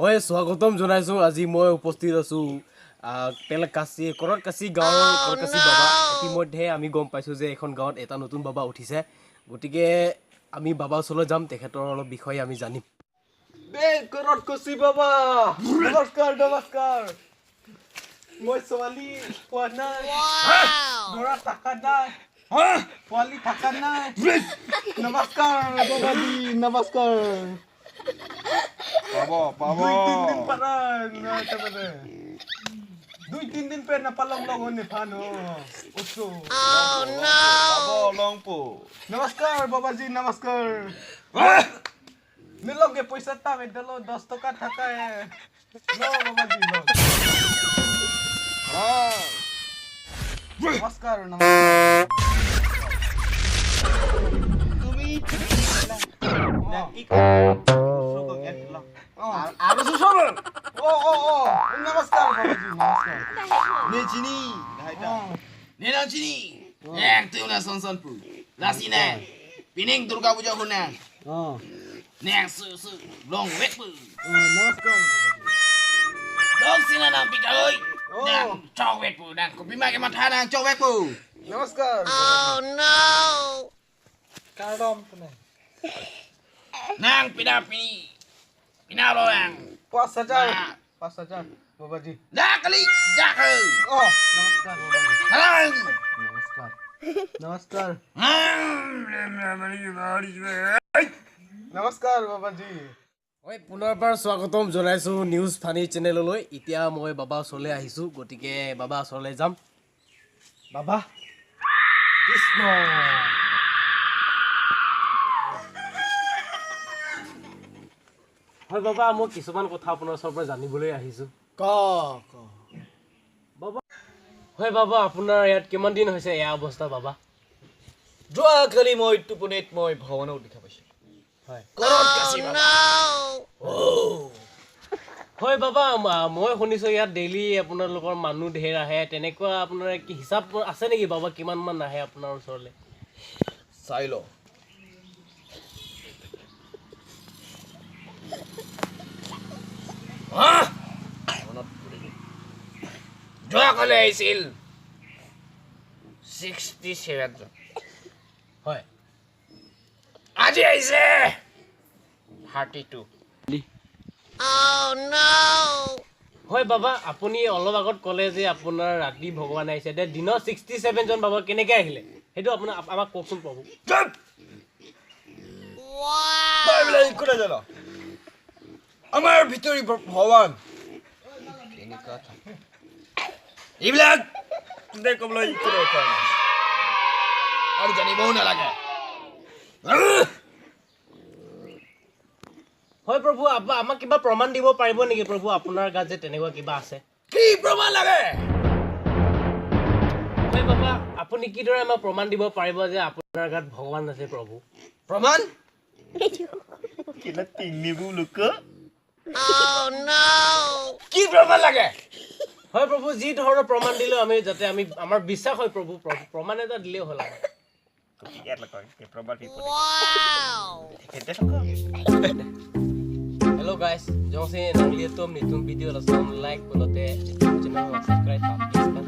হয় স্বাগতম জনাইছো আজি মই উপস্থিত আছো কৰতকাছি গাঁৱৰ কৰতকাছি বাবা ইতিমধ্যে আমি গম পাইছো যে এখন গাঁৱত এটা নতুন বাবা উঠিছে গতিকে আমি বাবা ওচৰলৈ যাম তেখেতৰ অলপ বিষয়ে আমি জানিম কৰতকাছি বাবা নমস্কাৰ মই ছোৱালী পোৱা নাই ল'ৰা টাকা নাই পোৱালি টাকা নাই নমস্কাৰ বাবাজি নমস্কাৰ Pabo. 2-3 दिन parang natabade. 2-3 दिन पे napalong long ni Pano. Uso. Oh no. Pabo long po. नमस्कार बाबाजी नमस्कार. मिलोगे पैसा ता में दलो 10 टका थाका है. नो बाबाजी नो. नमस्कार नमस्कार. Tumi. Ada susun. Oh. नमस्कार बाबाजी नमस्कार. Ni sini. Ni dalam sini. Yang tu na son pu. Lah sini. Pining Durga Puja huna. हां. Neng su long wet pu. नमस्कार बाबाजी. Dong sini na pikoi. Nang chok wet pu. Nang kopi mak mata nang chok wet pu. नमस्कार. Oh no. काडम तने. Nang pina lo nang. 5,000 बाबाजी. Dah kali. Dah ke. Oh, नमस्कार बाबाजी. Halang. नमस्कार बाबाजी মই পুনৰবাৰ স্বাগতম জনাইছো news funny চেনেললৈ এতিয়া মই বাবা ওচৰলৈ আহিছো গতিকে বাবা ওচৰলৈ যাম বাবা কৃষ্ণ হয় বাবা মই কিছুমান কথা আপোনাৰ ওচৰৰ পৰা জানিবলৈ আহিছো ক বাবা হয় বাবা আপোনাৰ ইয়াত কিমান দিন হৈছে এয়া অৱস্থা বাবা যোৱাকালি মই টোপনিত মই ভগৱানক দেখা পাইছোঁ হয় Korot kasi No. হয় বাবা মই শুনিছো ইয়াত ডেইলি আপোনালোকৰ মানুহ ঢেৰ আহে তেনেকুৱা আপোনাৰ কি হিচাপ আছে নেকি বাবা কিমান মান আহে আপোনাৰ ওচৰলৈ চাই ল যোৱাকালি আহিছিল 67 জন হয় আজি আহিছে 32 Oh no. হয় বাবা আপুনি অলপ আগত ক'লে যে আপোনাৰ ৰাতি ভগৱান আহিছে দে দিনত 67 জন বাবা কেনেকৈ আহিলে সেইটো আপোনাৰ আমাক কওকচোন প্ৰভু চুপ Wow. তই বোলে একো নাজান আমাৰ ভিতৰি ভগৱান এনেকুৱা থাকে এইবিলাক দে ক'বলৈ একো দৰকাৰ নাই আৰু জানিবও নালাগে হয় প্ৰভু আমাক কিবা প্ৰমাণ দিব পাৰিব নেকি প্ৰভু আপোনাৰ গাত যে তেনেকুৱা কিবা আছে কি প্ৰমাণ লাগে হয় বাবা আপুনি কিদৰে আমাক প্ৰমাণ দিব পাৰিব যে আপোনাৰ গাত ভগৱান আছে প্ৰভু প্ৰমাণ কিলা তিনিবু লোক Oh no. কি প্ৰমাণ লাগে হয় প্ৰভু যি ধৰণৰ প্ৰমাণ দিলেও আমি যাতে আমাৰ বিশ্বাস হয় প্ৰভু প্ৰমাণ এটা দিলেও হ'ল আমাৰ ইয়াত লগাই প্ৰমাণ Wow. Hello guys, yo soy Nangli Tom ni tum video la son like kunote channel subscribe please.